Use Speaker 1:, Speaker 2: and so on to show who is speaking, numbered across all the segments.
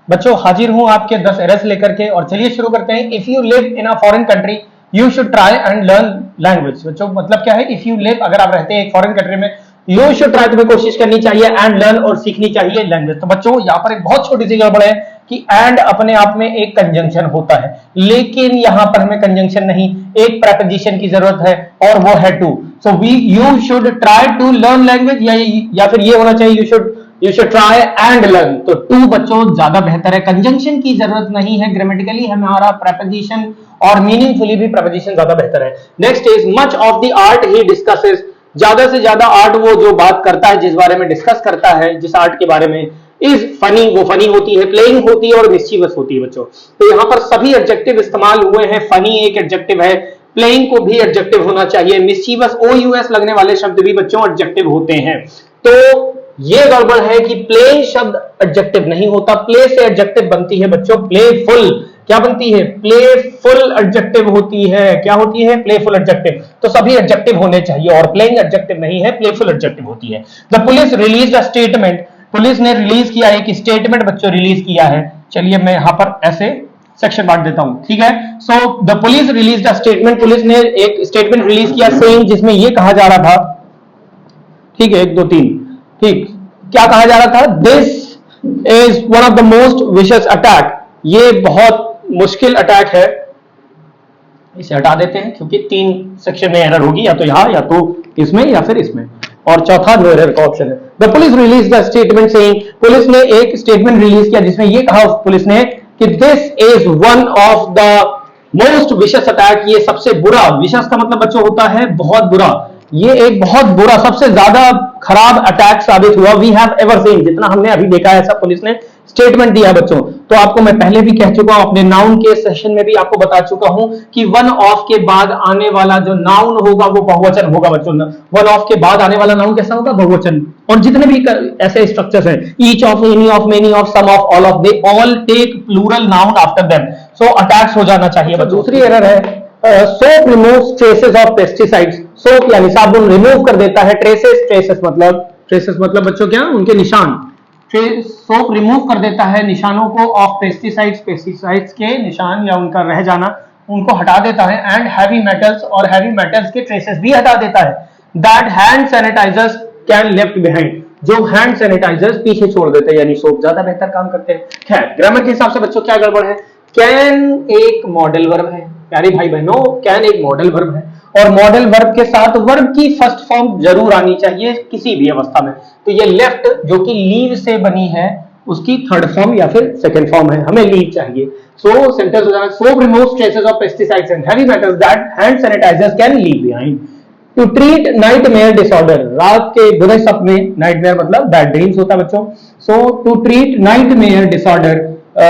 Speaker 1: बच्चों हाजिर हूं आपके 10 एरर्स लेकर के, और चलिए शुरू करते हैं। If you live in a foreign country you should try and learn language. बच्चों मतलब क्या है, इफ यू लिव, अगर आप रहते हैं एक फॉरेन कंट्री में, यू शुड ट्राई, तुम्हें कोशिश करनी चाहिए, एंड लर्न, और सीखनी चाहिए लैंग्वेज। तो बच्चों यहाँ पर एक बहुत छोटी सी गड़बड़ है कि एंड अपने आप में एक कंजंक्शन होता है, लेकिन यहां पर हमें कंजंक्शन नहीं, एक प्रेपोजिशन की जरूरत है, और वो है to. So you should try to learn language, या फिर ये होना चाहिए you should try and learn. तो टू बच्चों ज्यादा बेहतर है, कंजंक्शन की जरूरत नहीं है, ग्रामेटिकली हमारा प्रेपोजिशन और मीनिंगफुली भी प्रेपोजिशन ज्यादा बेहतर है। Next is much of the art he discusses, ज्यादा से ज्यादा आर्ट वो जो बात करता है, जिस बारे में डिस्कस करता है, जिस आर्ट के बारे में, इज फनी, वो फनी होती है, प्लेइंग होती है, और मिस्चीवस होती है। बच्चों तो यहां पर सभी एडजेक्टिव इस्तेमाल हुए हैं। फनी एक एडजेक्टिव है, प्लेइंग को भी एडजेक्टिव होना चाहिए, मिस्चीवस OUS लगने वाले शब्द भी बच्चों एडजेक्टिव होते हैं। तो ये गड़बड़ है कि प्लेइंग शब्द एडजेक्टिव नहीं होता, प्ले से एडजेक्टिव बनती है बच्चों, प्लेफुल क्या बनती है, प्लेफुल एडजेक्टिव होती है। क्या होती है, प्लेफुल एडजेक्टिव। तो सभी एडजेक्टिव होने चाहिए, और प्लेइंग एडजेक्टिव नहीं है, प्लेफुल एडजेक्टिव होती है। The police release a statement, police ने रिलीज किया है, एक स्टेटमेंट बच्चों रिलीज किया है। चलिए मैं यहां पर ऐसे सेक्शन बांट देता हूं, ठीक है। So the police release a statement, police ने एक स्टेटमेंट रिलीज किया सेइंग, जिसमें यह कहा जा रहा था, ठीक है, 1 2 3, ठीक, क्या कहा जा रहा था, this is one of the most vicious attack, ये बहुत मुश्किल अटैक है। इसे हटा देते हैं क्योंकि 3 सेक्शन में एरर होगी, या तो यहां, या तो इसमें, या फिर इसमें, और चौथा नो एरर का ऑप्शन है। The police release the statement saying, police ने एक स्टेटमेंट रिलीज किया जिसमें यह कहा पुलिस ने कि this is one of the most vicious attack, ये सबसे बुरा, विशियस का मतलब बच्चों होता है बहुत बुरा, ये एक बहुत बुरा, सबसे ज्यादा खराब अटैक साबित हुआ वी हैव एवर सीन, जितना हमने अभी देखा है, ऐसा पुलिस ने स्टेटमेंट दिया बच्चों। तो आपको मैं पहले भी कह चुका हूं, अपने नाउन के सेशन में भी आपको बता चुका हूं कि वन ऑफ के बाद आने वाला जो नाउन होगा वो बहुवचन होगा बच्चों। वन ऑफ के बाद आने वाला नाउन कैसा होगा, बहुवचन। और जितने भी ऐसे स्ट्रक्चर्स हैं, each of, any of, many of, some of, all of, they all take plural noun after them, so attacks हो जाना चाहिए। दूसरी एरर है soap removes traces of pesticides, soap यानी साबुन रिमूव कर देता है, ट्रेसेस मतलब बच्चों क्या, उनके निशान, सोप रिमूव कर देता है निशानों को, ऑफ पेस्टिसाइड्स के निशान या उनका रह जाना, उनको हटा देता है। एंड हैवी मेटल्स, और हैवी मेटल्स के ट्रेसेस भी हटा देता है। That hand sanitisers can left behind, जो हैंड सैनिटाइजर्स पीछे छोड़ देते हैं, यानी सोप ज्यादा बेहतर काम करते हैं। खैर ग्रामर के हिसाब से बच्चों क्या गड़बड़ है, कैन एक मॉडल वर्ब है, प्यारे भाई बहनों, कैन एक मॉडल वर्ब है, और मॉडल वर्ब के साथ वर्ब की फर्स्ट फॉर्म जरूर आनी चाहिए किसी भी अवस्था में। तो ये लेफ्ट जो कि लीव से बनी है, उसकी थर्ड फॉर्म या फिर सेकंड फॉर्म है, हमें लीव चाहिए। सो सेंटेंस हो जाना, soap removes traces of pesticides and heavy metals that hand sanitisers can leave behind. To treat nightmare disorder, रात के बुरे सपने, नाइटमेयर मतलब बैड ड्रीम्स होता है बच्चों। So to treat nightmare disorder,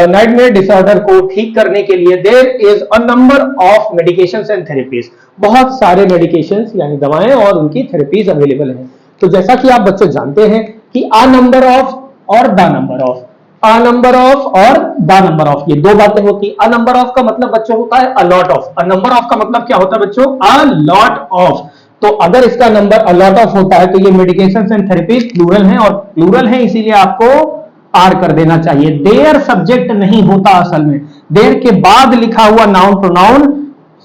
Speaker 1: nightmare disorder को ठीक करने के लिए there is a number of medications and therapies, बहुत सारे मेडिकेशंस यानी दवाएं और उनकी थेरेपीज अवेलेबल हैं। तो जैसा कि आप बच्चों जानते हैं कि अ नंबर ऑफ और the number of, a number of और द नंबर ऑफ, ये दो बातें होती हैं। अ नंबर ऑफ का मतलब बच्चों होता है a lot of, a number of का मतलब क्या होता है बच्चों, अ लॉट ऑफ। तो अगर इसका नंबर अ लॉट ऑफ होता है तो ये मेडिकेशंस एंड थेरेपीज प्लूरल हैं, और प्लूरल है इसीलिए आपको आर कर देना चाहिए। देयर सब्जेक्ट नहीं होता, असल में देयर के बाद लिखा हुआ नाउन प्रोनाउन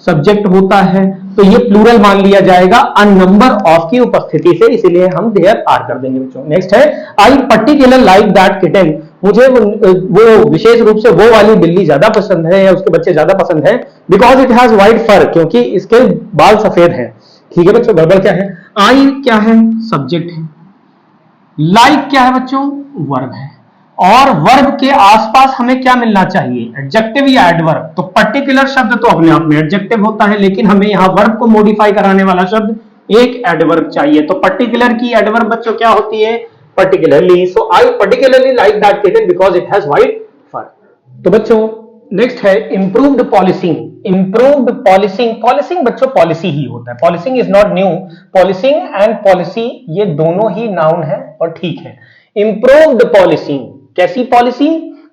Speaker 1: सब्जेक्ट होता है, तो ये प्लूरल मान लिया जाएगा अ नंबर ऑफ की उपस्थिति से, इसीलिए हम देयर आर कर देंगे बच्चों। नेक्स्ट है आई पर्टिकुलर लाइक दैट किटन, मुझे वो विशेष रूप से वो वाली बिल्ली ज्यादा पसंद है, या उसके बच्चे ज्यादा पसंद है, बिकॉज इट हैज व्हाइट फर, क्योंकि इसके बाल सफेद हैं। ठीक है बच्चों, गड़बड़ क्या है, आई क्या है, सब्जेक्ट है, लाइक क्या है बच्चों, वर्ब है, और वर्ब के आसपास हमें क्या मिलना चाहिए, एडजेक्टिव या एडवर्ब। तो पर्टिकुलर शब्द तो अपने आप में एडजेक्टिव होता है, लेकिन हमें यहां वर्ब को मॉडिफाई कराने वाला शब्द एक एडवर्ब चाहिए। तो पर्टिकुलर की एडवर्ब बच्चों क्या होती है, particularly. So I particularly like that kitten because it has white fur. तो बच्चों नेक्स्ट है improved policing, improved policing, policing बच्चों पॉलिसी ही होता है, policing is not new, policing and policy ये दोनों ही नाउन है और ठीक है। इंप्रूव्ड पॉलिसिंग, कैसी पॉलिसी,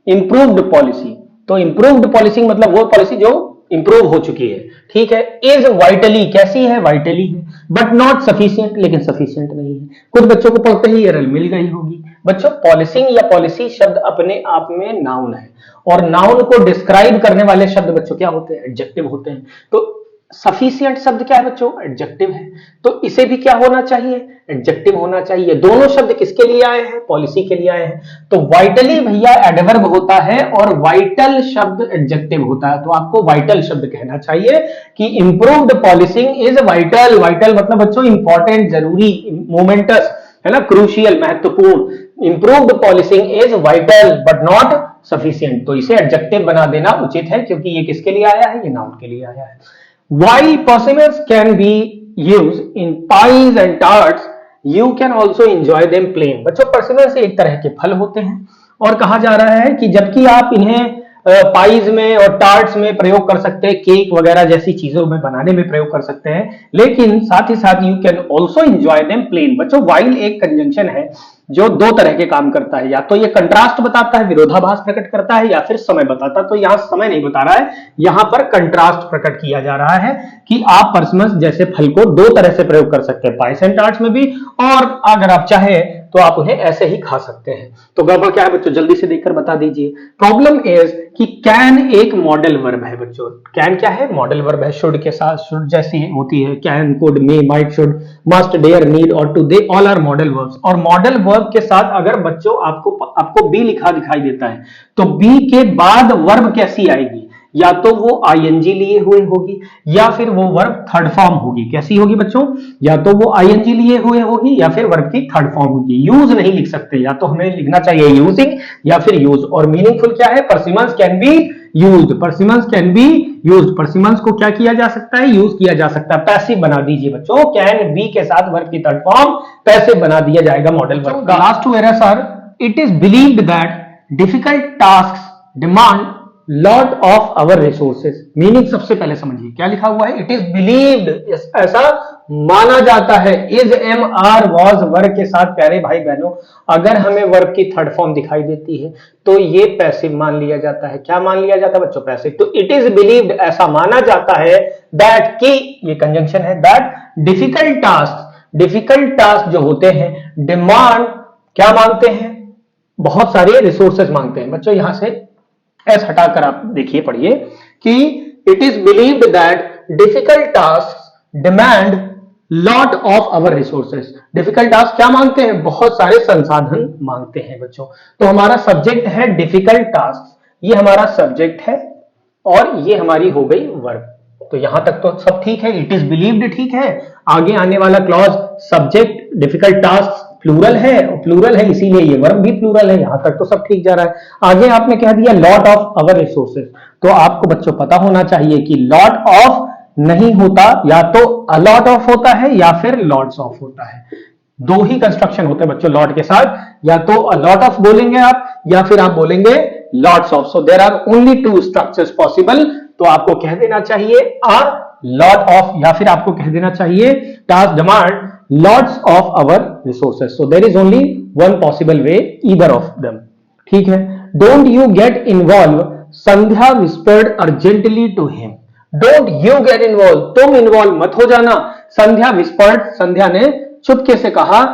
Speaker 1: इंप्रूव्ड पॉलिसी। तो इंप्रूव्ड पॉलिसिंग मतलब वो पॉलिसी जो इंप्रूव हो चुकी है, ठीक है। इज वाइटली, कैसी है, वाइटली है, बट नॉट सफिशिएंट, लेकिन सफिशिएंट नहीं है। कुछ बच्चों को पढ़ते ही एरर मिल गई होगी, बच्चों पॉलिसिंग या पॉलिसी शब्द अपने आप में नाउन है, और नाउन को डिस्क्राइब करने वाले शब्द बच्चों क्या होते हैं? एडजेक्टिव होते हैं। तो सफिशिएंट शब्द क्या है बच्चों? एडजेक्टिव है। तो इसे भी क्या होना चाहिए? एडजेक्टिव होना चाहिए। दोनों शब्द किसके लिए आए हैं? पॉलिसी के लिए आए हैं। तो वाइटली भैया एडवर्ब होता है और वाइटल शब्द एडजेक्टिव होता है। तो आपको वाइटल शब्द कहना चाहिए कि improved policing is vital. Vital मतलब बच्चों इंपॉर्टेंट, जरूरी, मोमेंटस, है ना, क्रूशियल, महत्वपूर्ण। Improved policing is vital but not sufficient. तो इसे एडजेक्टिव बना देना उचित है, क्योंकि ये किसके लिए आया है? ये नाउन के लिए आया है। While persimmons can be used in pies and tarts, you can also enjoy them plain। बच्चों persimmons एक तरह के फल होते हैं, और कहा जा रहा है कि जबकि आप इन्हें पाइज में और टार्ट्स में प्रयोग कर सकते हैं, केक वगैरह जैसी चीजों में बनाने में प्रयोग कर सकते हैं, लेकिन साथ ही साथ you can also enjoy them plain. बच्चों while एक कंजंक्शन है जो दो तरह के काम करता है, या तो ये कंट्रास्ट बताता है, विरोधाभास प्रकट करता है, या फिर समय बताता है। तो यहां समय नहीं बता रहा है, यहां पर कंट्रास्ट प्रकट किया जा रहा है कि आप परसिमस जैसे फल को दो तरह से प्रयोग कर सकते हैं, पाइस एंड टार्ट्स में भी, और अगर आप चाहें तो आप उन्हें ऐसे ही खा सकते हैं। तो गड़बड़ क्या है बच्चों? जल्दी से देखकर बता दीजिए। प्रॉब्लम इज कि कैन एक मॉडल वर्ब है बच्चों। कैन क्या है? मॉडल वर्ब है। शुड के साथ शुड जैसी होती है, can, could, may, might, should, must, dare, need और to, they all are modal verbs. और मॉडल वर्ब के साथ अगर बच्चों आपको बी लिखा दिखाई देता है, तो बी के बाद वर्ब कैसी आएगी? या तो वो आईएनजी लिए हुए होगी, या फिर वो वर्ब थर्ड फॉर्म होगी। कैसी होगी बच्चों? या तो वो आईएनजी लिए हुए होगी, या फिर वर्ब की थर्ड फॉर्म होगी। यूज नहीं लिख सकते, या तो हमें लिखना चाहिए यूजिंग या फिर यूज। और मीनिंगफुल क्या है? Parsimony can be used. Parsimony can be used. Parsimony को क्या किया जा सकता है? यूज किया जा सकता है। पैसिव बना दीजिए बच्चों, कैन बी के साथ वर्ब की थर्ड फॉर्म पैसिव बना दिया जाएगा मॉडल वर्ब का। Last two errors are, it is believed that difficult tasks demand lot of our resources. Meaning सबसे पहले समझिए, क्या लिखा हुआ है? इट इज बिलीव्ड, ऐसा माना जाता है। इज, एम, आर, वॉज वर्ग के साथ प्यारे भाई बहनों, अगर हमें वर्ग की थर्ड फॉर्म दिखाई देती है तो ये पैसिव मान लिया जाता है। क्या मान लिया जाता है बच्चों? पैसिव। तो इट इज बिलीव्ड, ऐसा माना जाता है, दैट की, ये कंजंक्शन है, दैट डिफिकल्ट टास्क जो होते हैं, डिमांड क्या मांगते हैं? बहुत सारे रिसोर्सेज मांगते हैं। बच्चों यहां से एस हटाकर आप देखिए, पढ़िए कि it is believed that difficult task demand lot of our resources. Difficult task क्या मांगते हैं? बहुत सारे संसाधन मांगते हैं बच्चों। तो हमारा सब्जेक्ट है डिफिकल्ट टास्क, ये हमारा सब्जेक्ट है, और ये हमारी हो गई वर्ब। तो यहां तक तो सब ठीक है, इट इज बिलीव्ड ठीक है। आगे आने वाला clause subject difficult task plural है, इसीलिए ये वर्ब भी प्लूरल है। यहां तक तो सब ठीक जा रहा है। आगे आपने कह दिया लॉट ऑफ आवर रिसोर्सेज, तो आपको बच्चों पता होना चाहिए कि लॉट ऑफ नहीं होता, या तो अलॉट ऑफ होता है या फिर लॉट्स ऑफ होता है। दो ही कंस्ट्रक्शन होते हैं बच्चों लॉट के साथ, या तो अलॉट ऑफ बोलेंगे आप, या फिर आप बोलेंगे lots of. So there are only two structures possible. तो आपको कह देना चाहिए अ लॉट ऑफ, या फिर आपको कह देना चाहिए task demand lots of our resources। so there is only one possible way, either of them। ठीक है। don't you get involved, Sandhya whispered urgently to him। don't you get involved, तुम involve मत हो जाना। संध्या whispered, संध्या ने चुपके से कहा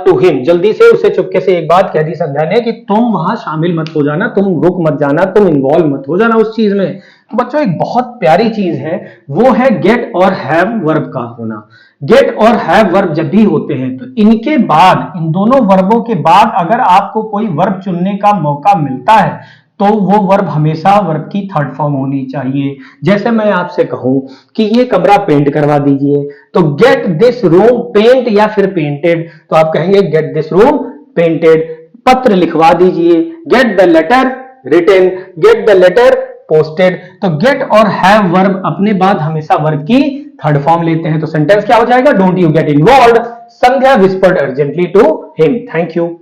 Speaker 1: टू हिम, जल्दी से उसे चुपके से एक बात कह दी संध्या ने कि तुम वहां शामिल मत हो जाना, तुम रुक मत जाना, तुम इन्वॉल्व मत हो जाना उस चीज में। तो बच्चों एक बहुत प्यारी चीज है, वो है गेट और हैव वर्ब का होना। गेट और हैव वर्ब जब भी होते हैं तो इनके बाद, इन दोनों वर्बों के बाद अगर आपको कोई वर्ब चुनने का मौका मिलता है तो वो वर्ब हमेशा वर्ब की थर्ड फॉर्म होनी चाहिए। जैसे मैं आपसे कहूं कि ये कमरा पेंट करवा दीजिए, तो गेट दिस रूम पेंट या फिर पेंटेड, तो आप कहेंगे गेट दिस रूम पेंटेड। पत्र लिखवा दीजिए, get the letter written, get the letter posted. तो गेट और हैव वर्ब अपने बाद हमेशा वर्ब की थर्ड फॉर्म लेते हैं। तो सेंटेंस क्या हो जाएगा? Don't you get involved, Sandhya whispered urgently to him. Thank you.